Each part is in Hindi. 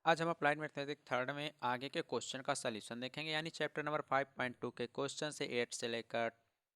आज हम अप्लाइड मैथमेटिक्स थर्ड में आगे के क्वेश्चन का सलूशन देखेंगे, यानी चैप्टर नंबर 5.2 के क्वेश्चन से 8 से लेकर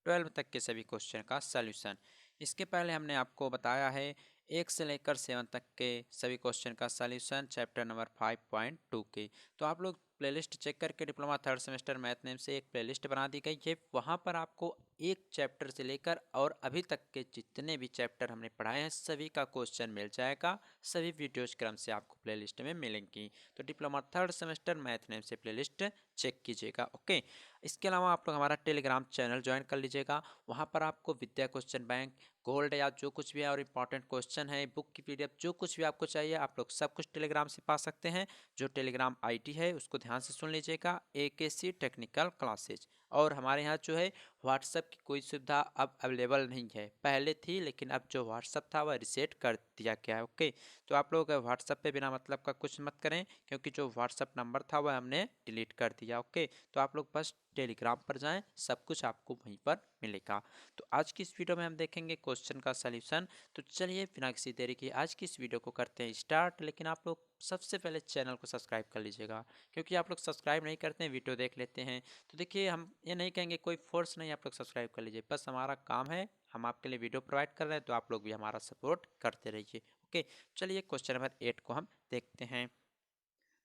12 तक के सभी क्वेश्चन का सलूशन। इसके पहले हमने आपको बताया है 1 से लेकर 7 तक के सभी क्वेश्चन का सलूशन चैप्टर नंबर 5.2 के। तो आप लोग प्लेलिस्ट चेक करके diploma third semester math name से एक प्लेलिस्ट बना दी गई है, वहाँ पर आपको एक चैप्टर से लेकर और अभी तक के जितने भी चैप्टर हमने पढ़ाए हैं सभी का क्वेश्चन मिल जाएगा। सभी वीडियोज क्रम से आपको प्लेलिस्ट में मिलेंगी। तो diploma third semester math name से प्लेलिस्ट चेक कीजिएगा। ओके, इसके अलावा आप लोग हमारा टेलीग्राम चैनल ज्वाइन कर लीजिएगा। वहाँ पर आपको विद्या क्वेश्चन बैंक, गोल्ड या जो कुछ भी है और इंपॉर्टेंट क्वेश्चन है, बुक की पीडीएफ, जो कुछ भी आपको चाहिए आप लोग सब कुछ टेलीग्राम से पा सकते हैं। जो टेलीग्राम आईडी है उसको ध्यान से सुन लीजिएगा, AKC टेक्निकल क्लासेज। और हमारे यहाँ जो है व्हाट्सएप की कोई सुविधा अब अवेलेबल नहीं है, पहले थी लेकिन अब जो व्हाट्सएप था वह रिसेट कर दिया गया है। ओके, तो आप लोग व्हाट्सएप पे बिना मतलब का कुछ मत करें, क्योंकि जो व्हाट्सएप नंबर था वह हमने डिलीट कर दिया। ओके, तो आप लोग बस टेलीग्राम पर जाएं, सब कुछ आपको वहीं पर मिलेगा। तो आज की इस वीडियो में हम देखेंगे क्वेश्चन का सलूशन। तो चलिए बिना किसी देरी के आज की इस वीडियो को करते हैं स्टार्ट। लेकिन आप लोग सबसे पहले चैनल को सब्सक्राइब कर लीजिएगा, क्योंकि आप लोग सब्सक्राइब नहीं करते हैं, वीडियो देख लेते हैं। तो देखिए, हम ये नहीं कहेंगे, कोई फोर्स नहीं, आप लोग सब्सक्राइब कर लीजिए, बस हमारा काम है, हम आपके लिए वीडियो प्रोवाइड कर रहे हैं, तो आप लोग भी हमारा सपोर्ट करते रहिए। ओके, चलिए क्वेश्चन नंबर 8 को हम देखते हैं।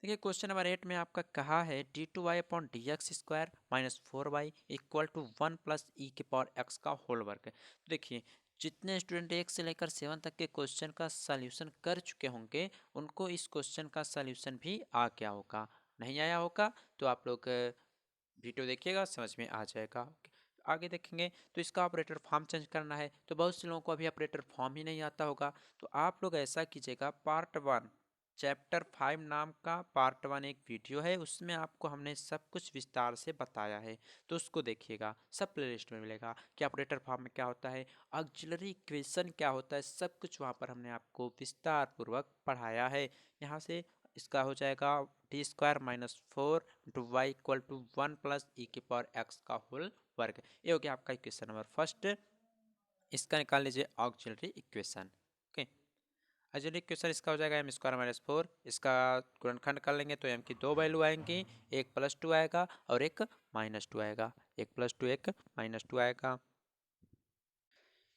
देखिए, क्वेश्चन नंबर 8 में आपका कहा है d2y upon D x square minus 4y equal to 1 plus e के पावर एक्स का होल वर्ग। तो देखिए, जितने स्टूडेंट 1 से लेकर 7 तक के क्वेश्चन का सल्यूशन कर चुके होंगे उनको इस क्वेश्चन का सल्यूशन भी आ गया होगा। नहीं आया होगा तो आप लोग वीडियो देखिएगा, समझ में आ जाएगा। आगे देखेंगे तो इसका ऑपरेटर फॉर्म चेंज करना है, तो बहुत से लोगों को अभी ऑपरेटर फॉर्म ही नहीं आता होगा। तो आप लोग ऐसा कीजिएगा, पार्ट 1 चैप्टर 5 नाम का पार्ट 1 एक वीडियो है, उसमें आपको हमने सब कुछ विस्तार से बताया है, तो उसको देखिएगा। सब प्लेलिस्ट में मिलेगा कि ऑपरेटर फॉर्म में क्या होता है, ऑक्सिलरी इक्वेशन क्या होता है, सब कुछ वहाँ पर हमने आपको विस्तार पूर्वक पढ़ाया है। यहाँ से इसका हो जाएगा d square minus 4 into Y equal to 1 plus e के पावर एक्स का होल वर्ग। ये हो गया आपका इक्वेशन नंबर फर्स्ट। इसका निकाल लीजिए auxiliary equation. Okay, auxiliary equation इसका हो जाएगा m² - 4। इसका गुणनखंड कर लेंगे तो m की दो वैल्यू आएंगी, एक +2 आएगा और एक -2 आएगा, एक +2 एक -2 आएगा।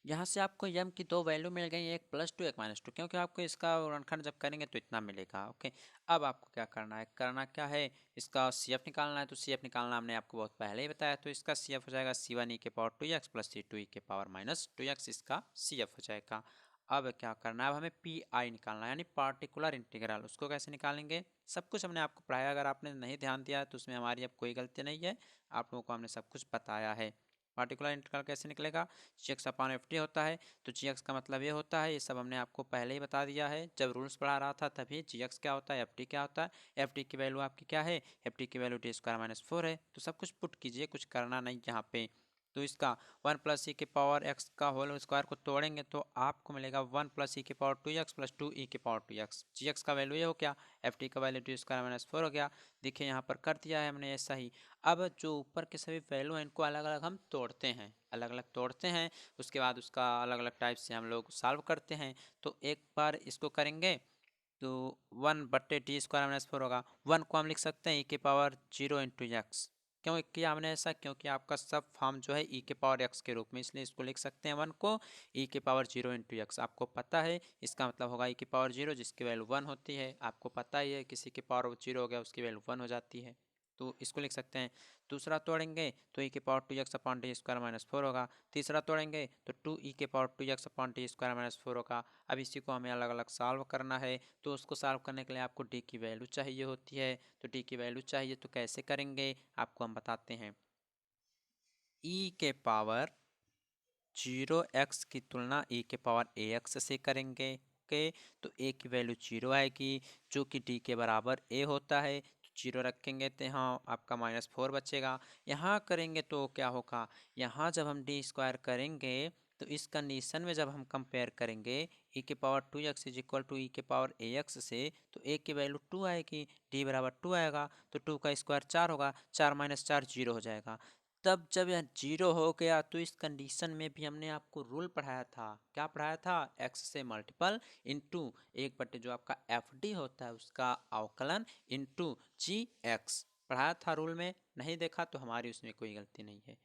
यहाँ से आपको यम की दो वैल्यू मिल गई, एक +2 एक -2, क्योंकि आपको इसका गुणनखंड जब करेंगे तो इतना मिलेगा। ओके, अब आपको क्या करना है, करना क्या है, इसका CF निकालना है। तो CF निकालना हमने आपको बहुत पहले ही बताया, तो इसका CF हो जाएगा C1 e के power 2x plus C2 e के पावर -2x, इसका CF हो जाएगा। अब क्या करना है, अब हमें PI निकालना है, यानी पार्टिकुलर इंटीग्रल। उसको कैसे निकालेंगे, सब कुछ हमने आपको पढ़ाया, अगर आपने नहीं ध्यान दिया तो उसमें हमारी अब कोई गलती नहीं है, आप लोगों को हमने सब कुछ बताया है। पार्टिकुलर इंटीग्रल कैसे निकलेगा, GX अपॉन FT होता है, तो GX का मतलब ये होता है, ये सब हमने आपको पहले ही बता दिया है जब रूल्स पढ़ा रहा था तभी। GX क्या होता है, FT क्या होता है, FT की वैल्यू आपकी क्या है, FT की वैल्यू d² - 4 है। तो सब कुछ पुट कीजिए, कुछ करना नहीं यहाँ पे। तो इसका 1 प्लस ई के पावर एक्स का होल स्क्वायर को तोड़ेंगे तो आपको मिलेगा 1 प्लस ई के पावर 2x प्लस 2 ई के पावर 2x। GX का वैल्यू ये हो गया, FT का वैल्यू d² - 4 हो गया। देखिए यहाँ पर कर दिया है हमने ऐसा ही। अब जो ऊपर के सभी वैल्यू हैं इनको अलग अलग हम तोड़ते हैं, अलग अलग तोड़ते हैं, उसके बाद उसका अलग अलग टाइप से हम लोग सॉल्व करते हैं। तो एक बार इसको करेंगे तो 1/d² - 4 होगा। 1 को हम लिख सकते हैं e के पावर 0 इंटू एक्स। क्यों किया हमने ऐसा, क्योंकि आपका सब फॉर्म जो है e के पावर x के रूप में, इसलिए इसको लिख सकते हैं 1 को e के पावर 0 इंटू एक्स। आपको पता है इसका मतलब होगा e की पावर 0 जिसकी वैल्यू 1 होती है, आपको पता ही है किसी की पावर 0 हो गया उसकी वैल्यू 1 हो जाती है, तो इसको लिख सकते हैं। दूसरा तोड़ेंगे तो e के पावर 2x अपॉन d² - 4 होगा। तीसरा तोड़ेंगे तो 2e के पावर 2x अपॉन d² - 4 होगा। अब इसी को हमें अलग अलग सॉल्व करना है, तो उसको सॉल्व करने के लिए आपको d की वैल्यू चाहिए होती है। तो d की वैल्यू चाहिए तो कैसे करेंगे आपको हम बताते हैं। e के पावर 0x की तुलना e के पावर ax से करेंगे। ओके, तो a की वैल्यू 0 आएगी जो कि d के बराबर a होता है, तो 0 रखेंगे तो यहाँ आपका -4 बचेगा। यहाँ करेंगे तो क्या होगा, यहाँ जब हम d² करेंगे तो इस कंडीशन में जब हम कंपेयर करेंगे e के power 2x is equal to e के पावर ax से, तो a की वैल्यू 2 आएगी, d बराबर 2 आएगा, तो 2 का स्क्वायर 4 होगा, 4 - 4 0 हो जाएगा। तब जब यह जीरो हो गया तो इस कंडीशन में भी हमने आपको रूल पढ़ाया था। क्या पढ़ाया था? एक्स से मल्टीपल इंटू एक बटे जो आपका एफ डी होता है उसका अवकलन इंटू जी एक्स पढ़ाया था रूल में। नहीं देखा तो हमारी उसमें कोई गलती नहीं है।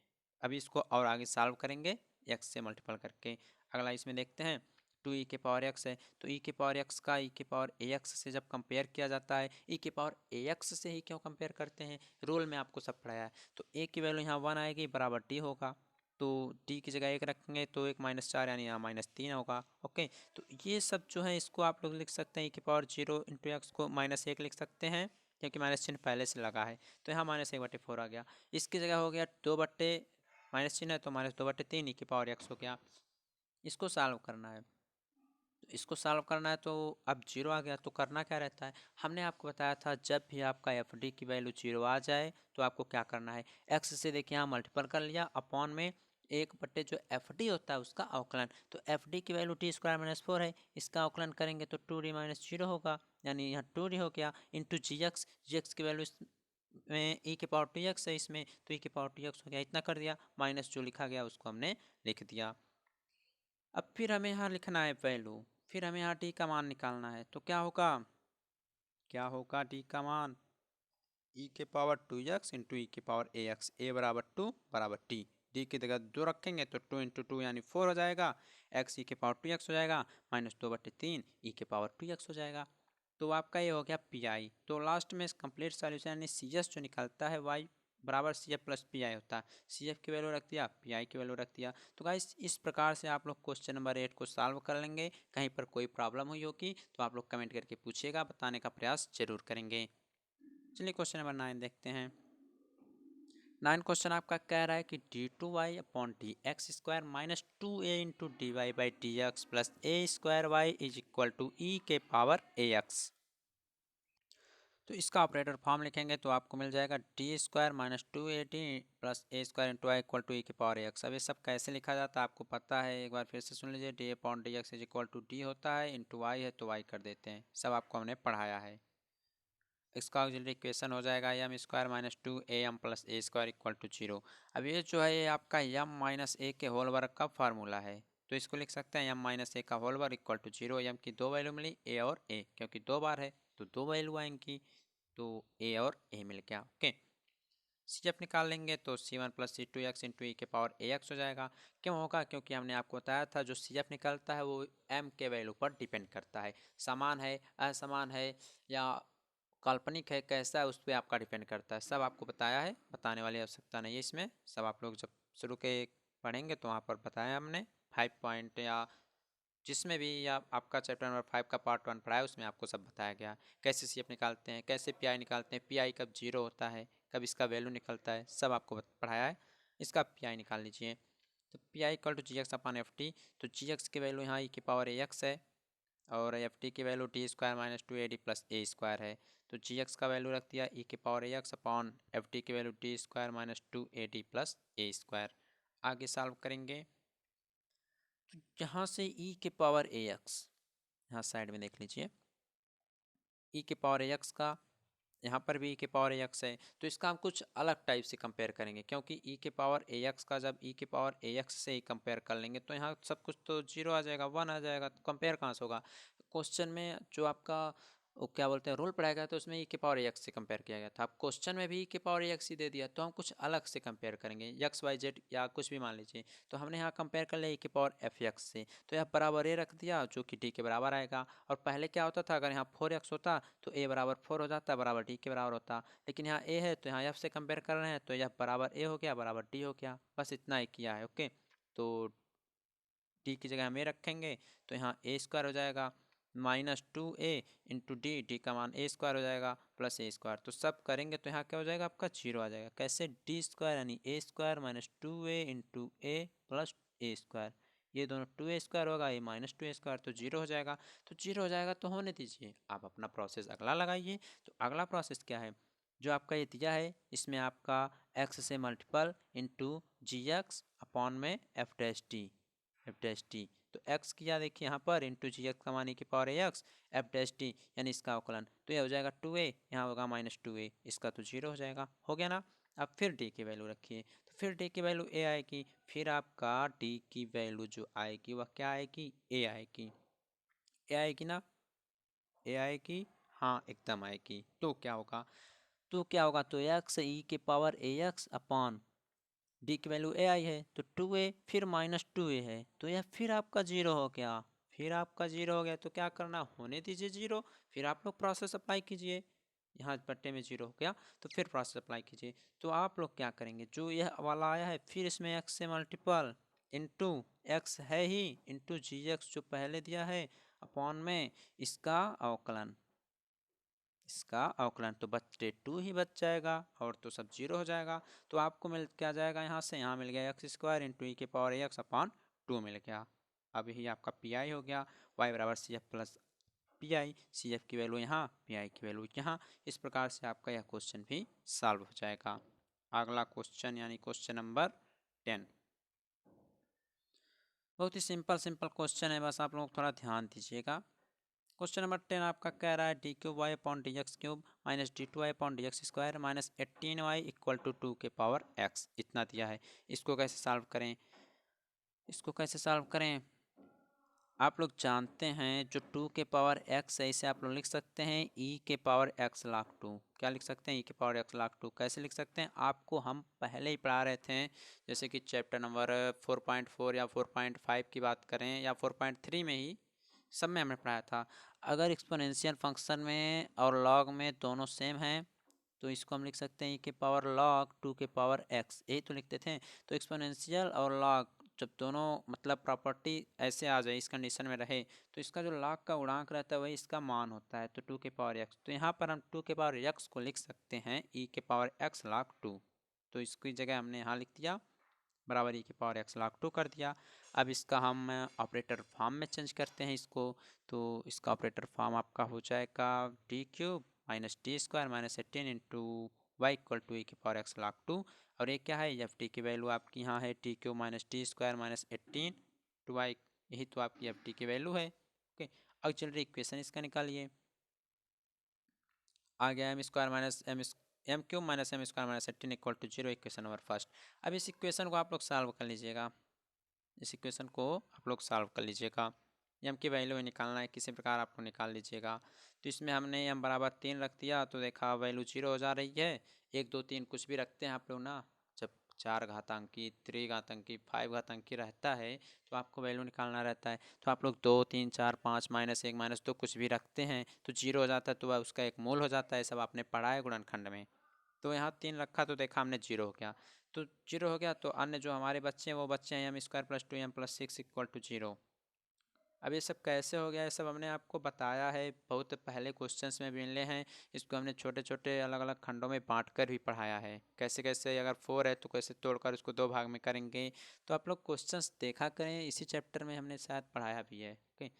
अभी इसको और आगे सॉल्व करेंगे एक्स से मल्टीपल करके। अगला इसमें देखते हैं, टू ई के पावर एक्स है तो ई के पावर एक्स का ई के पावर ए एक्स से जब कंपेयर किया जाता है, ई के पावर ए एक्स से ही क्यों कंपेयर करते हैं? रूल में आपको सब पढ़ाया है। तो ए की वैल्यू यहाँ 1 आएगी बराबर डी होगा, तो डी की जगह 1 रखेंगे तो 1 माइनस 4 यानी यहाँ -3 होगा। ओके, तो ये सब जो है इसको आप लोग लिख सकते हैं, ई के पावर 0 इंटू एक्स को -1 लिख सकते हैं क्योंकि माइनस चिन्ह पहले से लगा है। तो यहाँ -1/4 आ गया। इसकी जगह हो गया 2 बट्टे माइनस चिन्ह है तो -2/3 ई के पावर एक्स हो गया। इसको सॉल्व करना है, तो इसको सॉल्व करना है तो अब जीरो आ गया तो करना क्या रहता है? हमने आपको बताया था जब भी आपका एफ डी की वैल्यू जीरो आ जाए तो आपको क्या करना है, एक्स से देखिए यहाँ मल्टीपल कर लिया अपॉन में एक बट्टे जो एफ डी होता है उसका अवकलन। तो एफ डी की वैल्यू टी स्क्वायर -4 है, इसका अवकलन करेंगे तो 2d - 0 होगा, यानी यहाँ 2d हो गया इंटू जी एक्स की वैल्यू में ई के पावर टी एक्स है इसमें, तो ई के पावर टी एक्स हो गया, इतना कर दिया, माइनस जो लिखा गया उसको हमने लिख दिया। अब फिर हमें यहाँ लिखना है वैल्यू, फिर हमें यहाँ डी का मान निकालना है। तो क्या होगा, क्या होगा डी का मान? ई के पावर 2x इंटू ई के पावर ए एक्स, ए बराबर 2 बराबर टी। डी की जगह 2 रखेंगे तो 2 इंटू 2 यानी 4 हो जाएगा, एक्स ई के पावर 2x हो जाएगा, -2/3 ई के पावर 2x हो जाएगा। तो आपका ये हो गया पी आई। तो लास्ट में कंप्लीट सॉल्यूशन यानी सी एस जो निकलता है वाई बराबर C F plus P I होता है। सी एफ की वैल्यू रख दिया, पी आई की वैल्यू रख दिया। तो गाइस इस प्रकार से आप लोग क्वेश्चन नंबर 8 को सॉल्व कर लेंगे। कहीं पर कोई प्रॉब्लम हुई होगी तो आप लोग कमेंट करके पूछिएगा, बताने का प्रयास जरूर करेंगे। चलिए क्वेश्चन नंबर 9 देखते हैं। 9 क्वेश्चन आपका कह रहा है कि d2y upon D x square -2a into d Y by d x plus A square y is equal to e के पावर ए एक्स। तो इसका ऑपरेटर फॉर्म लिखेंगे तो आपको मिल जाएगा d² -2ad plus A square into Y equal to e के पावर एक्स। अब ये सब कैसे लिखा जाता है आपको पता है, एक बार फिर से सुन लीजिए। D upon D X is equal to D होता है इंटू वाई है तो वाई कर देते हैं, सब आपको हमने पढ़ाया है। इसका ऑक्सिलरी इक्वेशन हो जाएगा m² - 2am plus A square equal to 0। अब ये जो है ये आपका m - a के होल वर्ग का फार्मूला है, तो इसको लिख सकते हैं m - a का होल वर्ग इक्वल टू 0। m की दो वैल्यू मिली a और a, क्योंकि दो बार है तो दो वैल्यू आएंगी, तो a और a मिल गया। ओके, सी एफ निकाल लेंगे तो c1 प्लस c2x इंटू ई के पावर ए एक्स हो जाएगा। क्यों होगा? क्योंकि हमने आपको बताया था जो सी एफ निकलता है वो m के वैल्यू पर डिपेंड करता है, समान है असमान है या काल्पनिक है कैसा है उस पर आपका डिपेंड करता है। सब आपको बताया है, बताने वाली आवश्यकता नहीं है इसमें, सब आप लोग जब शुरू के पढ़ेंगे तो वहाँ पर बताया हमने 5 पॉइंट या जिसमें भी, या आपका चैप्टर नंबर 5 का पार्ट 1 पढ़ा है उसमें आपको सब बताया गया कैसे सी एफ निकालते हैं, कैसे पी आई निकालते हैं, पी आई कब जीरो होता है, कब इसका वैल्यू निकलता है, सब आपको पढ़ाया है। इसका पी आई निकाल लीजिए, तो P I equal to G x upon F T. तो जी एक्स की वैल्यू यहाँ ई की पावर ए एक्स है और एफ टी की वैल्यू d² - 2ad प्लस ए स्क्वायर है। तो जी एक्स का वैल्यू रख दिया ई के पावर ए एक्स अपॉन एफ टी की वैल्यू d² - 2ad प्लस ए स्क्वायर। आगे सॉल्व करेंगे तो यहाँ से ई के पावर ए एक्स, यहाँ साइड में देख लीजिए, ई के पावर ए एक्स का यहाँ पर भी ई के पावर ए एक्स है, तो इसका हम कुछ अलग टाइप से कंपेयर करेंगे, क्योंकि ई के पावर ए एक्स का जब ई के पावर ए एक्स से ही कंपेयर कर लेंगे तो यहाँ सब कुछ तो जीरो आ जाएगा, 1 आ जाएगा, तो कंपेयर कहाँ से होगा? क्वेश्चन में जो आपका वो क्या बोलते हैं रूल पढ़ाया गया तो उसमें ई के पावर ए एक्स से कंपेयर किया गया था। अब क्वेश्चन में भी ई के पावर ए एक्स ही दे दिया तो हम कुछ अलग से कंपेयर करेंगे, एक्स वाई जेड या कुछ भी मान लीजिए। तो हमने यहाँ कंपेयर कर लिया ई के पावर एफ एक्स से, तो यहाँ बराबर ए रख दिया जो कि डी के बराबर आएगा। और पहले क्या होता था, अगर यहाँ 4x होता तो ए बराबर 4 हो जाता, बराबर डी के बराबर होता, लेकिन यहाँ ए है तो यहाँ एफ से कंपेयर कर रहे हैं तो एफ बराबर ए हो गया, बराबर डी हो गया, बस इतना ही किया है। ओके, तो डी की जगह हम ए रखेंगे तो यहाँ ए स्क्वायर हो जाएगा -2a इंटू डी, डी का मान ए स्क्वायर हो जाएगा प्लस ए स्क्वायर। तो सब करेंगे तो यहाँ क्या हो जाएगा आपका जीरो आ जाएगा। कैसे? डी स्क्वायर यानी ए स्क्वायर -2a इंटू ए प्लस ए स्क्वायर, ये दोनों 2a स्क्वायर होगा, ये -2a स्क्वायर, तो जीरो हो जाएगा। तो जीरो हो जाएगा तो होने दीजिए, आप अपना प्रोसेस अगला लगाइए। तो अगला प्रोसेस क्या है, जो आपका ये दिया है इसमें आपका एक्स से मल्टीपल इंटू जी एक्स अपॉन में एफ डैश टी। तो एक्स किया देखिए यहाँ पर इंटू जी एक्स का मान ई की पावर ए एक्स, एफ डैश टी यानी इसका अवकलन, तो यह हो जाएगा 2a, यहाँ होगा -2a, इसका तो जीरो हो जाएगा। हो गया ना? अब फिर डी की वैल्यू रखिए, तो फिर डी की वैल्यू ए आएगी, फिर आपका डी की वैल्यू जो आएगी वह क्या आएगी, ए आएगी। ए आएगी ना, ए आएगी, हाँ एकदम आएगी। तो क्या होगा, तो एक्स ई के पावर ए एक्स अपॉन डी की वैल्यू ए आई है तो 2a, फिर -2a है तो यह फिर आपका जीरो हो गया। फिर आपका जीरो हो गया तो क्या करना, होने दीजिए जीरो, फिर आप लोग प्रोसेस अप्लाई कीजिए। यहाँ बट्टे में जीरो हो गया तो फिर प्रोसेस अप्लाई कीजिए। तो आप लोग क्या करेंगे, जो यह वाला आया है फिर इसमें एक्स से मल्टीपल इंटू एक्स है ही इंटू जी एक्स जो पहले दिया है अपॉन में इसका अवकलन तो बचे 2 ही बच जाएगा और तो सब जीरो हो जाएगा। तो आपको मिल क्या जाएगा, यहाँ से यहाँ मिल गया एक्स स्क्वायर इंटू ई के पावर एक्स अपॉन 2 मिल गया। अब यही आपका पी आई हो गया, वाई बराबर C F plus P I, C F की वैल्यू यहाँ, पी आई की वैल्यू यहाँ। इस प्रकार से आपका यह क्वेश्चन भी सॉल्व हो जाएगा। अगला क्वेश्चन यानी क्वेश्चन नंबर 10, बहुत ही सिंपल क्वेश्चन है, बस आप लोग थोड़ा ध्यान दीजिएगा। क्वेश्चन नंबर 10 आपका कह रहा है D cube Y upon D X cube minus D two Y upon D x square minus 18y equal to 2 के पावर x इतना दिया है। इसको कैसे सॉल्व करें, आप लोग जानते हैं जो 2 के पावर x है इसे आप लोग लिख सकते हैं e के पावर x लाख 2। क्या लिख सकते हैं, e के पावर x लाख 2 कैसे लिख सकते हैं, आपको हम पहले ही पढ़ा रहे थे, जैसे कि चैप्टर नंबर 4.4 या 4.5 की बात करें या 4.3 में ही सब में हमने पढ़ाया था। अगर एक्सपोनेंशियल फंक्शन में और लॉग में दोनों सेम हैं तो इसको हम लिख सकते हैं e के पावर लॉग 2 के पावर x, यही तो लिखते थे। तो एक्सपोनेंशियल और लॉग जब दोनों मतलब प्रॉपर्टी ऐसे आ जाए, इस कंडीशन में रहे, तो इसका जो लॉग का गुणांक रहता है वही इसका मान होता है, तो 2 के पावर x। तो यहाँ पर हम 2 के पावर x को लिख सकते हैं e के पावर x लाख 2। तो इसकी जगह हमने यहाँ लिख दिया बराबर e के पावर x लाख 2 कर दिया। अब इसका हम ऑपरेटर फॉर्म में चेंज करते हैं इसको, तो इसका ऑपरेटर फॉर्म आपका हो जाएगा d cube minus d square minus 18 into Y equal to e के पावर एक्स लाख 2। और ये क्या है, एफ टी की वैल्यू आपकी यहाँ है T cube minus T square minus 18 two Y, यही तो आपकी एफ टी की वैल्यू है। ओके, अब चलिए इक्वेशन इसका निकालिए। आ गया M square minus M cube minus M square minus 18 equal to 0, equation number first. अब इस इक्वेशन को आप लोग सॉल्व कर लीजिएगा, इस इक्वेशन को आप लोग सॉल्व कर लीजिएगा। एम की वैल्यू निकालना है, किसी प्रकार आपको निकाल लीजिएगा। तो इसमें हमने एम बराबर 3 रख दिया तो देखा वैल्यू 0 हो जा रही है। 1 2 3 कुछ भी रखते हैं आप लोग ना, जब 4 घातांकी 3 घातांकी 5 घातांकी रहता है तो आपको वैल्यू निकालना रहता है। तो आप लोग 2 3 4 5 -1 -2 कुछ भी रखते हैं तो 0 हो जाता है, तो वह उसका एक मूल हो जाता है, सब आपने पढ़ा है गुणनखंड में। तो यहाँ 3 रखा तो देखा हमने 0 हो गया, तो 0 हो गया। तो अन्य जो हमारे बच्चे हैं वो बच्चे हैं M square plus 2 M plus 6 equal to 0। अब ये सब कैसे हो गया, ये सब हमने आपको बताया है, बहुत पहले क्वेश्चंस में भी मिले हैं। इसको हमने छोटे छोटे अलग अलग खंडों में बांट कर भी पढ़ाया है, कैसे कैसे अगर 4 है तो कैसे तोड़कर उसको 2 भाग में करेंगे। तो आप लोग क्वेश्चंस देखा करें, इसी चैप्टर में हमने शायद पढ़ाया भी है। ओके,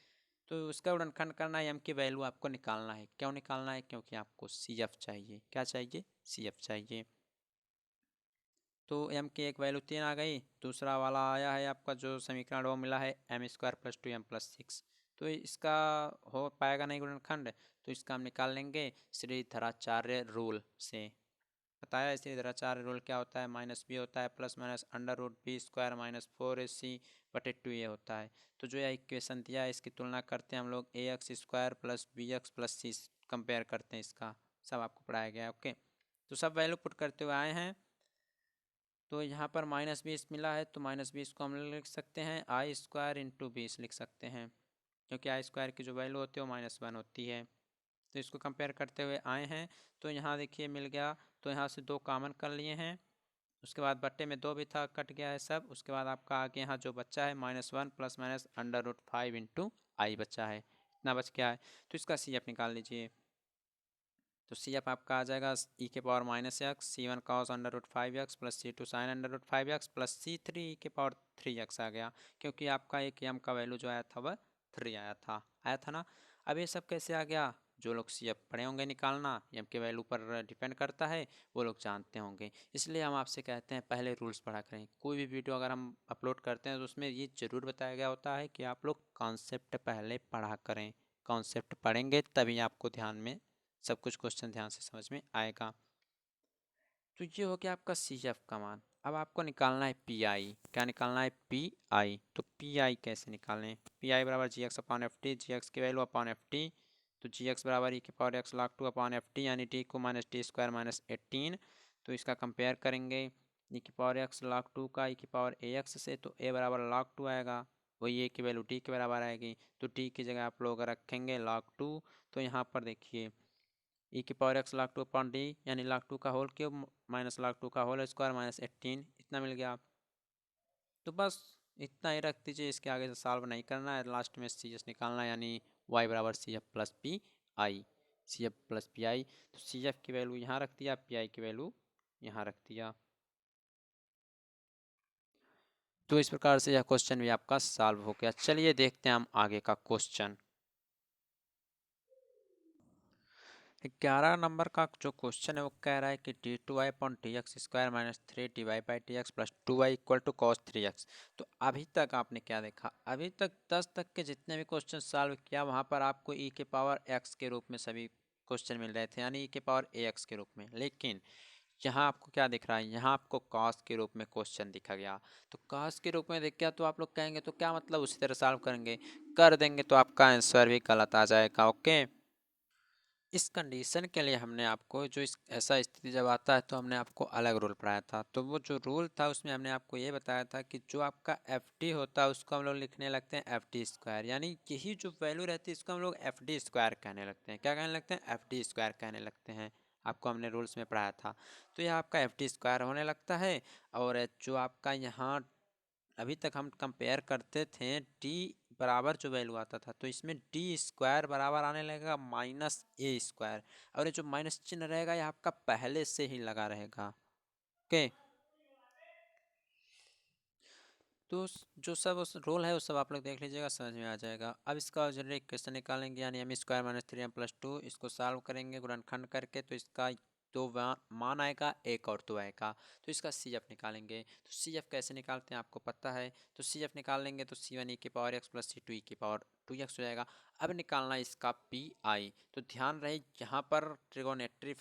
तो उसका गुणनखंड करना है, एम की वैल्यू आपको निकालना है। क्यों निकालना है, क्योंकि आपको सी एफ चाहिए। क्या चाहिए, सी एफ चाहिए। तो एम की एक वैल्यू 3 आ गई, दूसरा वाला आया है आपका जो समीकरण वो मिला है M square plus 2 M plus 6। तो इसका हो पाएगा नहीं गुणनखंड, तो इसका हम निकाल लेंगे श्रीधराचार्य रूल से। बताया श्रीधराचार्य रूल क्या होता है, माइनस बी होता है plus minus under root B square minus 4ac बटे 2 ये होता है। तो जो यह इक्वेशन दिया है इसकी तुलना करते हैं हम लोग, a x square plus b x plus c compare करते हैं, इसका सब आपको पढ़ाया गया है। ओके, तो सब वैल्यू पुट करते हुए आए हैं। तो यहाँ पर -20 मिला है तो -20 को हम लिख सकते हैं आई स्क्वायर इंटू 20 लिख सकते हैं, क्योंकि आई स्क्वायर की जो वैल्यू होती है वो -1 होती है। तो इसको कंपेयर करते हुए आए हैं, तो यहाँ देखिए मिल गया, तो यहाँ से 2 कॉमन कर लिए हैं, उसके बाद बट्टे में 2 भी था, कट गया है सब। उसके बाद आपका आगे यहाँ जो बच्चा है -1 plus minus under root 5 into i बचा है, इतना बच गया है। तो इसका सी एफ निकाल लीजिए। तो सी एफ आपका आ जाएगा ई के power -x c1 cos under root 5x plus c2 sine under root 5x plus c3 E के पावर 3x आ गया, क्योंकि आपका एक एम का वैल्यू जो आया था वह 3 आया था ना। अब ये सब कैसे आ गया, जो लोग सी एफ पढ़े होंगे निकालना, एम के वैल्यू पर डिपेंड करता है, वो लोग जानते होंगे। इसलिए हम आपसे कहते हैं पहले रूल्स पढ़ा करें। कोई भी वीडियो अगर हम अपलोड करते हैं तो उसमें ये ज़रूर बताया गया होता है कि आप लोग कॉन्सेप्ट पहले पढ़ा करें। कॉन्सेप्ट पढ़ेंगे तभी आपको ध्यान में सब कुछ क्वेश्चन ध्यान से समझ में आएगा। तो ये हो गया आपका सी एफ का मान। अब आपको निकालना है पी आई। क्या निकालना है? P I. तो पी आई कैसे निकालें? पी आई बराबर जी एक्स अपॉन एफ टी, जी एक्स की वैल्यू अपॉन एफ टी। तो जी एक्स बराबर ई की power x log 2 upon F T, यानी टी को माइनस टी स्क्वायर माइनस 18। तो इसका कंपेयर करेंगे ई की पावर एक्स log 2 का ई की पावर ए एक्स से, तो ए बराबर log 2 आएगा, वही ए की वैल्यू टी के बराबर आएगी। तो टी की जगह आप लोग रखेंगे log 2। तो यहाँ पर देखिए ई की power x log 2 upon D, यानी log 2 का होल क्यूब माइनस log 2 का होल स्क्वायर माइनस 18, इतना मिल गया। तो बस इतना ही रख दीजिए, इसके आगे से सॉल्व नहीं करना है, लास्ट में सी एस निकालना है, यानी वाई बराबर C F plus P I. C F plus P I, तो सी एफ की वैल्यू यहाँ रख दिया, पी आई की वैल्यू यहाँ रख दिया। तो इस प्रकार से यह क्वेश्चन भी आपका सॉल्व हो गया। चलिए देखते हैं हम आगे का क्वेश्चन। 11 नंबर का जो क्वेश्चन है वो कह रहा है कि D two Y upon T X square minus three D Y by T X plus two Y equal to cos three X. तो अभी तक आपने क्या देखा? अभी तक 10 तक के जितने भी क्वेश्चन सॉल्व किया वहाँ पर आपको ई के पावर एक्स के रूप में सभी क्वेश्चन मिल रहे थे, यानी ई के पावर ए एक्स के रूप में। लेकिन यहाँ आपको क्या दिख रहा है? यहाँ आपको कॉस के रूप में क्वेश्चन दिखा गया। तो कॉस के रूप में दिख गया तो आप लोग कहेंगे तो क्या मतलब, उसी तरह सॉल्व करेंगे, कर देंगे तो आपका आंसर भी गलत आ जाएगा। ओके, इस कंडीशन के लिए हमने आपको जो इस ऐसा स्थिति जब आता है तो हमने आपको अलग रूल पढ़ाया था। तो वो जो रूल था उसमें हमने आपको ये बताया था कि जो आपका एफ टी होता है उसको हम लोग लिखने लगते हैं एफ टी स्क्वायर, यानी यही जो वैल्यू रहती है इसको हम लोग एफ डी स्क्वायर कहने लगते हैं। क्या कहने लगते हैं? एफ डी स्क्वायर कहने लगते हैं। आपको हमने रूल्स में पढ़ाया था। तो यह आपका एफ डी स्क्वायर होने लगता है। और जो आपका यहाँ अभी तक हम कंपेयर करते थे डी बराबर जो वैल्यू आता था, तो इसमें डी स्क्वायर बराबर आने लगेगा माइनस ए स्क्वायर। और ये जो माइनस चिन्ह रहेगा ये आपका पहले से ही लगा रहेगा। ओके, तो जो सब उस रोल है वो सब आप लोग देख लीजिएगा, समझ में आ जाएगा। अब इसका जनरल इक्वेशन निकालेंगे, यानी M square minus three M plus two, इसको सॉल्व करेंगे गुणनखंड करके। तो इसका दो मान आएगा, एक और दो आएगा। तो इसका सी एफ निकालेंगे। तो सी एफ कैसे निकालते हैं आपको पता है। तो सी एफ निकाल लेंगे तो सी वन ई की power x plus c two e की पावर टू एक्स हो जाएगा। अब निकालना है इसका पी आई। तो ध्यान रहे यहाँ पर ट्रिगोनोमेट्री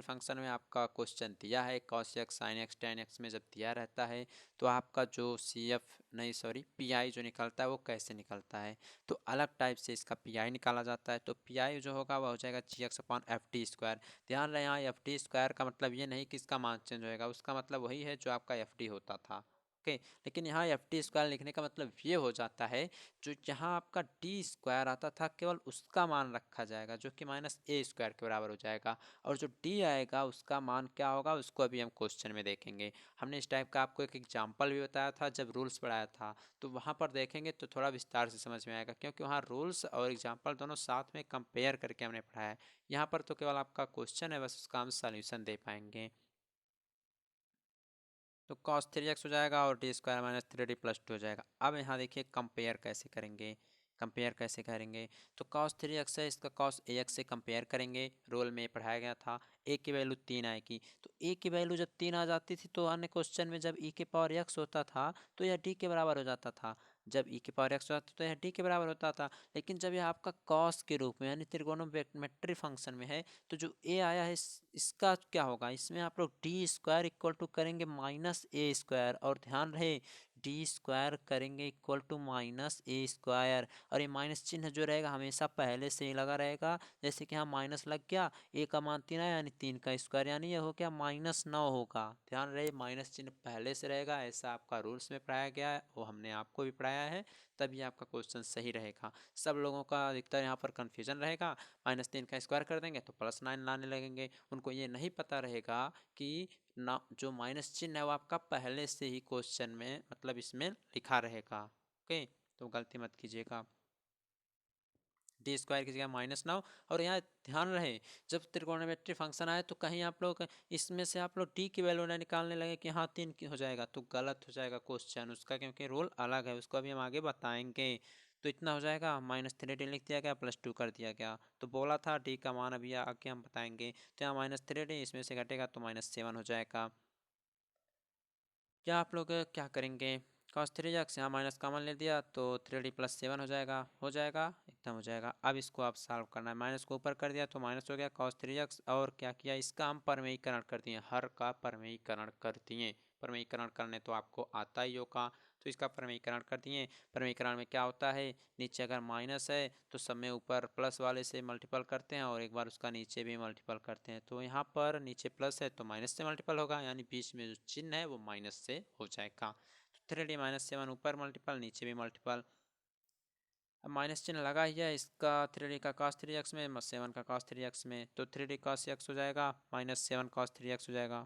फंक्शन में आपका क्वेश्चन दिया है cos x sine x ten x में जब दिया रहता है तो आपका जो सी एफ नहीं सॉरी पी आई जो निकलता है वो कैसे निकलता है। तो अलग टाइप से इसका पी आई निकाला जाता है। तो पी आई जो होगा वह हो जाएगा g x upon F t square. ध्यान रहे यहाँ एफ टी स्क्वायर का मतलब ये नहीं कि इसका मान चेंज होएगा, उसका मतलब वही है जो आपका एफ टी होता था। ओके, लेकिन यहाँ एफ टी स्क्वायर लिखने का मतलब ये हो जाता है जो जहाँ आपका डी स्क्वायर आता था केवल उसका मान रखा जाएगा जो कि माइनस ए स्क्वायर के बराबर हो जाएगा। और जो डी आएगा उसका मान क्या होगा उसको अभी हम क्वेश्चन में देखेंगे। हमने इस टाइप का आपको एक एग्जाम्पल भी बताया था जब रूल्स पढ़ाया था, तो वहाँ पर देखेंगे तो थोड़ा विस्तार से समझ में आएगा, क्योंकि वहाँ रूल्स और एग्जाम्पल दोनों साथ में कंपेयर करके हमने पढ़ाया है। यहाँ पर तो केवल आपका क्वेश्चन है, बस उसका हम सॉल्यूशन दे पाएंगे। तो cos थ्री एक्स हो जाएगा और D square minus three D plus two हो जाएगा। अब यहाँ देखिए कंपेयर कैसे करेंगे। कंपेयर कैसे करेंगे? तो cos थ्री एक्स है, इसका cos ए एक्स से कंपेयर करेंगे। रोल में पढ़ाया गया था ए की वैल्यू तीन आएगी। तो ए की वैल्यू जब तीन आ जाती थी तो अन्य क्वेश्चन में जब ई के पावर एक्स होता था तो यह डी के बराबर हो जाता था। जब ई के पावर एक्स होता था तो यह डी के बराबर होता था। लेकिन जब यह आपका कॉस के रूप में यानी त्रिकोणोमेट्री फंक्शन में है तो जो ए आया है इसका क्या होगा, इसमें आप लोग डी स्क्वायर इक्वल टू करेंगे माइनस ए स्क्वायर। और ध्यान रहे डी स्क्वायर करेंगे equal to minus A square. और ये माइनस चिन्ह जो रहेगा हमेशा पहले से ही लगा रहेगा। जैसे कि यहाँ माइनस लग गया, ए का मान तीन आया यानी तीन का स्क्वायर, यानी ये हो गया माइनस नौ होगा। ध्यान रहे माइनस चिन्ह पहले से रहेगा, ऐसा आपका रूल्स में पढ़ाया गया है, वो हमने आपको भी पढ़ाया है, तभी आपका क्वेश्चन सही रहेगा। सब लोगों का अधिकतर यहाँ पर कन्फ्यूजन रहेगा, माइनस तीन का स्क्वायर कर देंगे तो प्लस नाइन लाने लगेंगे। उनको ये नहीं पता रहेगा कि ना जो माइनस चिन्ह है वो आपका पहले से ही क्वेश्चन में मतलब इसमें लिखा रहेगा। ओके, तो गलती मत कीजिएगा। डी स्क्वायर की जगह माइनस नौ। और यहाँ ध्यान रहे जब त्रिकोणमिति फंक्शन आए तो कहीं आप लोग इसमें से आप लोग टी की वैल्यू ना निकालने लगे कि हाँ तीन की हो जाएगा, तो गलत हो जाएगा क्वेश्चन उसका, क्योंकि रूल अलग है, उसको अभी हम आगे बताएंगे। तो इतना हो जाएगा, माइनस थ्री डी लिख दिया गया प्लस टू कर दिया गया। तो बोला था डी का मान अभी आगे हम बताएंगे। तो यहाँ माइनस थ्री डी इसमें से घटेगा तो माइनस सेवन हो जाएगा। क्या आप लोग क्या करेंगे, कॉस 3x यहाँ माइनस कॉमन ले दिया तो 3d प्लस 7 हो जाएगा एकदम हो जाएगा। अब इसको आप सॉल्व करना है, माइनस को ऊपर कर दिया तो माइनस हो गया कॉस 3x, और क्या किया इसका हम परमेयीकरण कर दिए, हर का परमेयीकरण कर दिए। परमेयीकरण करने तो आपको आता ही होगा, तो इसका परमेयीकरण कर दिए। परमेयीकरण में क्या होता है, नीचे अगर माइनस है तो सब में ऊपर प्लस वाले से मल्टीपल करते हैं और एक बार उसका नीचे भी मल्टीपल करते हैं। तो यहाँ पर नीचे प्लस है तो माइनस से मल्टीपल होगा, यानी बीच में जो चिन्ह है वो माइनस से हो जाएगा। 3d माइनस 7 ऊपर मल्टीपल नीचे भी मल्टीपल। अब माइनस चिन्ह लगा ही है इसका 3d का cos 3x में 7 का cos 3x में, तो 3d cos x हो जाएगा माइनस 7 cos 3x हो जाएगा।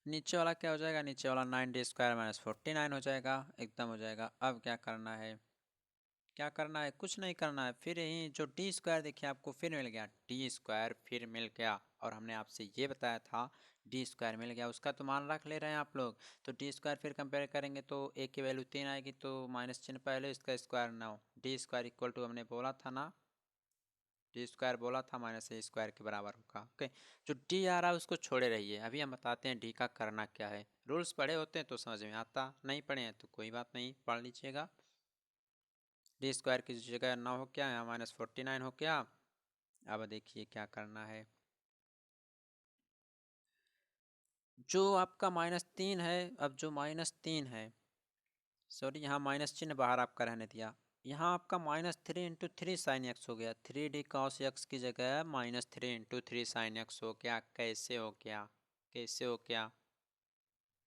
नीचे वाला क्या हो जाएगा, नीचे वाला 9d² माइनस 49 हो जाएगा, एकदम हो जाएगा। अब क्या करना है, क्या करना है, कुछ नहीं करना है, फिर यही जो d² देखिए आपको फिर मिल गया, d² फिर मिल गया, और हमने आपसे ये बताया था d² मिल गया, उसका तो मान रख ले रहे हैं आप लोग। तो d² फिर कंपेयर करेंगे तो a की वैल्यू 3 आएगी, तो माइनस चिन्ह पहले इसका स्क्वायर 9, d² इक्वल टू हमने बोला था ना, d² बोला था माइनस a² के बराबर होगा। ओके, जो d आ रहा है उसको छोड़े रहिए, अभी हम बताते हैं d का करना क्या है। रूल्स पढ़े होते हैं तो समझ में आता, नहीं पढ़े हैं तो कोई बात नहीं, पढ़ लीजिएगा। d² की जगह 9 हो क्या, यहाँ माइनस 49 हो क्या। अब देखिए क्या करना है, जो आपका -3 है, अब जो -3 है, सॉरी यहाँ माइनस चिन्ह बाहर आपका रहने दिया, यहाँ आपका -3 इंटू 3 साइन एक्स हो गया, 3d cos x की जगह -3 इंटू 3 साइन एक्स हो गया। कैसे हो गया, कैसे हो गया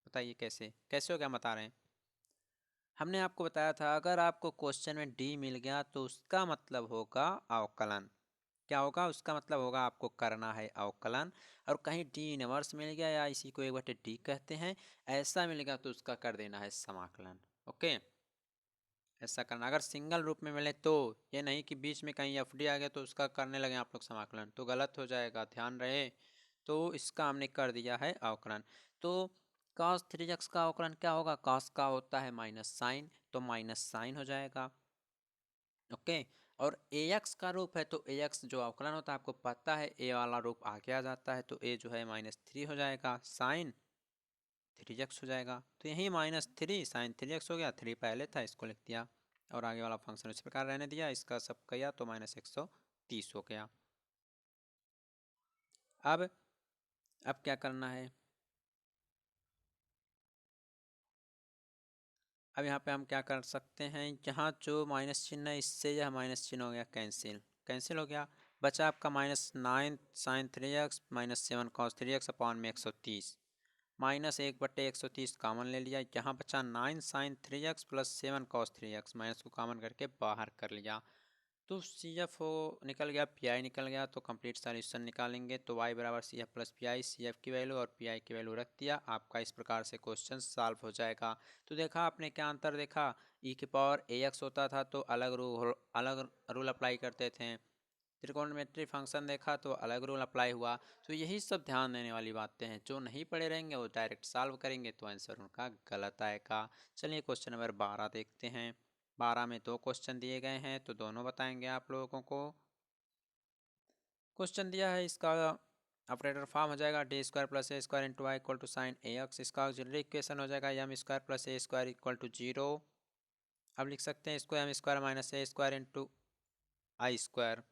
बताइए, कैसे कैसे हो गया बता रहे हैं। हमने आपको बताया था अगर आपको क्वेश्चन में d मिल गया तो उसका मतलब होगा अवकलन। क्या होगा, उसका मतलब होगा आपको करना है अवकलन। और कहीं डी इनवर्स मिल गया या इसी को 1/d कहते हैं, ऐसा मिल गया तो उसका कर देना है समाकलन। ओके, ऐसा करना। अगर सिंगल रूप में मिले तो, ये नहीं कि बीच में कहीं FD आ गया तो उसका करने लगे आप लोग समाकलन, तो गलत हो जाएगा, ध्यान रहे। तो इसका हमने कर दिया है अवकलन। तो cos 3x का अवकलन क्या होगा, cos का होता है माइनस साइन, तो माइनस साइन हो जाएगा। ओके, और ax का रूप है तो ax जो अवकलन होता है आपको पता है a वाला रूप आगे आ जाता है, तो a जो है -3 हो जाएगा, साइन 3x हो जाएगा। तो यही -3 साइन 3x हो गया, 3 पहले था इसको लिख दिया और आगे वाला फंक्शन इस प्रकार रहने दिया, इसका सब किया तो -130 हो गया। अब क्या करना है, अब यहाँ पे हम क्या कर सकते हैं, यहाँ जो माइनस चिन्ह है इससे यह माइनस चिन्ह हो गया कैंसिल, कैंसिल हो गया। बचा आपका -9 sine 3x -7 cos 3x upon में 130, -1/130 कॉमन ले लिया, यहाँ बचा 9 sine 3x plus 7 cos 3x, minus को कॉमन करके बाहर कर लिया, तो CF हो निकल गया, PI निकल गया, तो कंप्लीट सॉल्यूशन निकालेंगे तो y बराबर CF प्लस PI, CF की वैल्यू और PI की वैल्यू रख दिया, आपका इस प्रकार से क्वेश्चन सॉल्व हो जाएगा। तो देखा आपने क्या अंतर देखा, e की पावर ax होता था तो अलग रूल अप्लाई करते थे, त्रिकोणमिति फंक्शन देखा तो अलग रूल अप्लाई हुआ। तो यही सब ध्यान देने वाली बातें हैं, जो नहीं पढ़े रहेंगे वो डायरेक्ट सॉल्व करेंगे तो आंसर उनका गलत आएगा। चलिए क्वेश्चन नंबर 12 देखते हैं। 12 में 2 क्वेश्चन दिए गए हैं तो दोनों बताएंगे आप लोगों को। क्वेश्चन दिया है, इसका ऑपरेटर फॉर्म हो जाएगा d² plus a² into Y equal to sine ax, इसका ऑक्सिलरी इक्वेशन हो जाएगा m² plus a² equal to 0। अब लिख सकते हैं इसको m² minus a² into i²,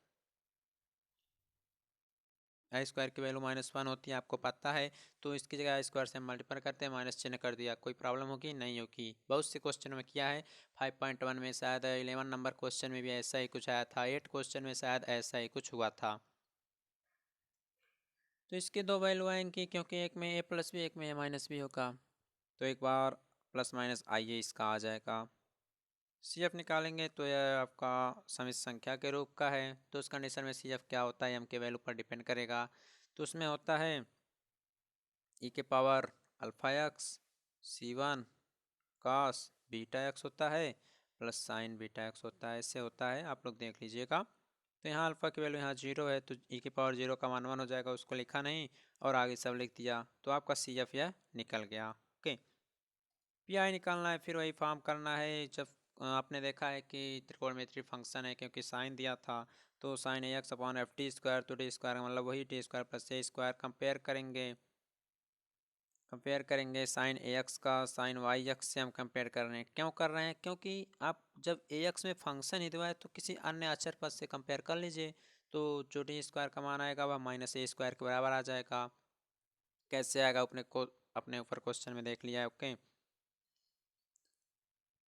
i² की वैल्यू -1 होती है आपको पता है, तो इसकी जगह i² से हम मल्टीप्लाई करते हैं, माइनस चिन्ह कर दिया, कोई प्रॉब्लम होगी नहीं होगी, बहुत से क्वेश्चन में किया है। 5.1 में शायद 11 नंबर क्वेश्चन में भी ऐसा ही कुछ आया था, 8 क्वेश्चन में शायद ऐसा ही कुछ हुआ था। तो इसके दो वैल्यू आएंगी क्योंकि एक में a प्लस भी एक में a माइनस भी होगा, तो एक बार प्लस माइनस आइए इसका आ जाएगा। CF निकालेंगे तो यह आपका समित संख्या के रूप का है, तो उस कंडीशन में CF क्या होता है m के वैल्यू पर डिपेंड करेगा, तो उसमें होता है e के power alpha x C1 cos beta x होता है प्लस साइन बीटा एक्स होता है, ऐसे होता है, आप लोग देख लीजिएगा। तो यहाँ अल्फ़ा की वैल्यू यहाँ 0 है तो e के पावर 0 का मान 1 हो जाएगा, उसको लिखा नहीं और आगे सब लिख दिया, तो आपका CF यह निकल गया। ओके, PI निकालना है, फिर वही फॉर्म करना है। जब आपने देखा है कि त्रिकोणमिति फंक्शन है, क्योंकि साइन दिया था तो साइन AX अपॉन FD² तो d² मतलब वही d² प्लस a² कंपेयर करेंगे, कंपेयर करेंगे साइन ए एक्स का साइन वाई एक्स से हम कंपेयर कर रहे हैं। क्यों कर रहे हैं? क्योंकि आप जब ए एक्स में फंक्शन ही दिया है तो किसी अन्य अचर पद से कंपेयर कर लीजिए, तो जो डी स्क्वायर का मान आएगा वह माइनस ए स्क्वायर के बराबर आ जाएगा। कैसे आएगा अपने ऊपर क्वेश्चन में देख लिया है। ओके,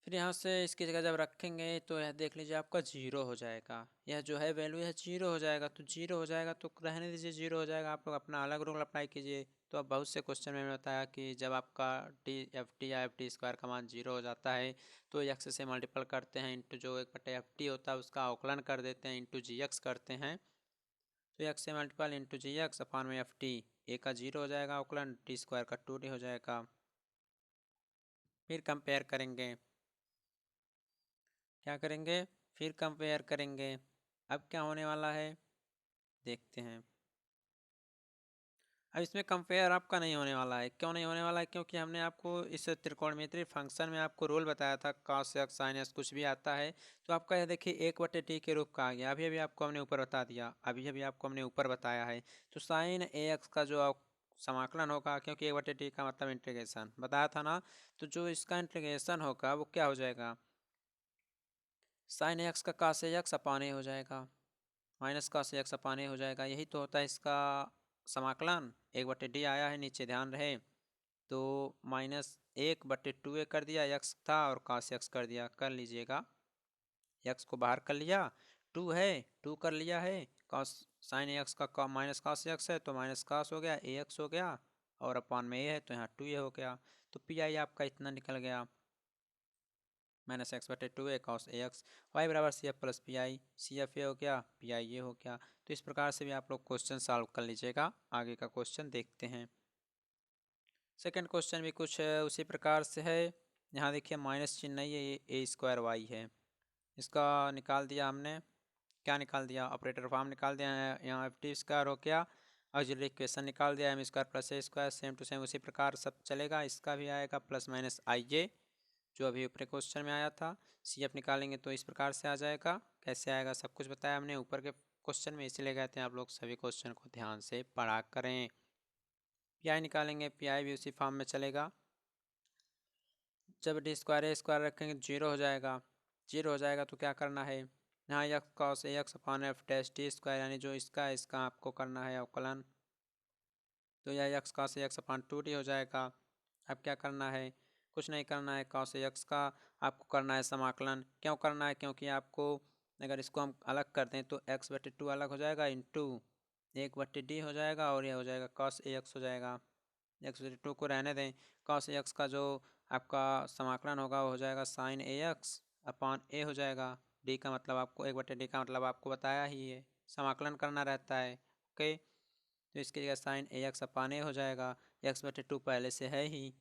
फिर यहाँ से इसकी जगह जब रखेंगे तो यह देख लीजिए आपका जीरो हो जाएगा। यह जो है वैल्यू यह जीरो हो जाएगा, तो जीरो हो जाएगा तो रहने दीजिए, जीरो हो जाएगा। आप लोग अपना अलग रूल अप्लाई कीजिए। तो अब बहुत से क्वेश्चन में मैंने बताया कि जब आपका टी या एफ टी स्क्वायर का मान जीरो हो जाता है तो एक्स से मल्टीपल करते हैं, इंटू जो एक बटे एफ टी होता है उसका अवकलन कर देते हैं, इंटू जी एक्स करते हैं। तो एक्स से मल्टीपल इंटू जी एक्स अपान में एफ टी, ए का जीरो हो जाएगा अवकलन, टी स्क्वायर का टू डी हो जाएगा। फिर कंपेयर करेंगे, क्या करेंगे? फिर कंपेयर करेंगे। अब क्या होने वाला है देखते हैं। अब इसमें कंपेयर आपका नहीं होने वाला है। क्यों नहीं होने वाला है? क्योंकि हमने आपको इस त्रिकोणमितीय फंक्शन में आपको रूल बताया था, cos x sin x कुछ भी आता है तो आपका यह देखिए एक बटे टी के रूप का आ गया। अभी अभी आपको हमने ऊपर बता दिया, अभी अभी आपको हमने ऊपर बताया है। तो साइन ए एक्स का जो समाकलन होगा, क्योंकि एक बटे टी का मतलब इंटीग्रेशन बताया था ना, तो जो इसका इंटीग्रेशन होगा वो क्या हो जाएगा? साइन एक्स का cos एक्स अपान ए हो जाएगा, माइनस cos एक्स अपान ए हो जाएगा। यही तो होता है इसका समाकलन। एक बटे डी आया है नीचे, ध्यान रहे। तो माइनस एक बटे टू ए कर दिया, एक्स था और cos एक्स कर दिया, कर लीजिएगा। एक्स को बाहर कर लिया, टू है, टू कर लिया है। cos साइन एक्स का माइनस cos एक्स है तो माइनस cos हो गया, ए एक्स हो गया, और अपान में ए है तो यहाँ टू ए हो गया। तो पी आई आपका इतना निकल गया, माइनस एक्स बटे two a cos a x, y बराबर C F plus P I, C F ए हो गया, पी आई ए हो गया। तो इस प्रकार से भी आप लोग क्वेश्चन सॉल्व कर लीजिएगा। आगे का क्वेश्चन देखते हैं। सेकंड क्वेश्चन भी कुछ उसी प्रकार से है। यहाँ देखिए माइनस चिन्ह नहीं है, ये ए स्क्वायर वाई है। इसका निकाल दिया हमने, क्या निकाल दिया? ऑपरेटर फॉर्म निकाल दिया है। यहाँ एफ टी स्क्वायर हो गया, ऑक्सिलरी इक्वेशन निकाल दिया, M square plus A square, same to same उसी प्रकार सब चलेगा। इसका भी आएगा प्लस माइनस आई जे, जो अभी ऊपर क्वेश्चन में आया था। सी एफ निकालेंगे तो इस प्रकार से आ जाएगा। कैसे आएगा सब कुछ बताया हमने ऊपर के क्वेश्चन में, इसीलिए कहते हैं आप लोग सभी क्वेश्चन को ध्यान से पढ़ा करें। पी आई निकालेंगे, पी आई भी उसी फॉर्म में चलेगा। जब डी स्क्वायर ए स्क्वायर रखेंगे जीरो हो जाएगा, जीरो हो जाएगा तो क्या करना है? यहाँ x cos a x upon F dash T square, यानी जो इसका इसका आपको करना है अवकलन, तो यह x cos a x upon two D हो जाएगा। अब क्या करना है? कुछ नहीं करना है, कॉस ए एक्स का आपको करना है समाकलन। क्यों करना है? क्योंकि आपको अगर इसको हम अलग कर दें तो एक्स बटे टू अलग हो जाएगा, इंटू एक बटे डी हो जाएगा, और यह हो जाएगा कॉस ए एक्स हो जाएगा। एक्स बटे टू को रहने दें, कॉस ए एक्स का जो आपका समाकलन होगा वो हो जाएगा साइन ए एक्स अपान ए हो जाएगा। डी का मतलब आपको, एक बटे डी का मतलब आपको बताया ही है, समाकलन करना रहता है। ओके, तो इसकी जगह साइन ए एक्स अपान ए हो जाएगा, एक्स बटे टू पहले से है ही।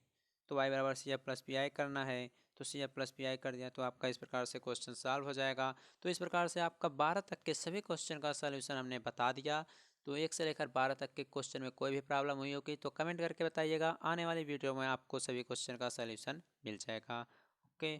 तो वाई बराबर C F plus P I करना है, तो C F plus P I कर दिया तो आपका इस प्रकार से क्वेश्चन सॉल्व हो जाएगा। तो इस प्रकार से आपका 12 तक के सभी क्वेश्चन का सलूशन हमने बता दिया। तो 1 से लेकर 12 तक के क्वेश्चन में कोई भी प्रॉब्लम हुई होगी तो कमेंट करके बताइएगा। आने वाली वीडियो में आपको सभी क्वेश्चन का सलूशन मिल जाएगा। ओके।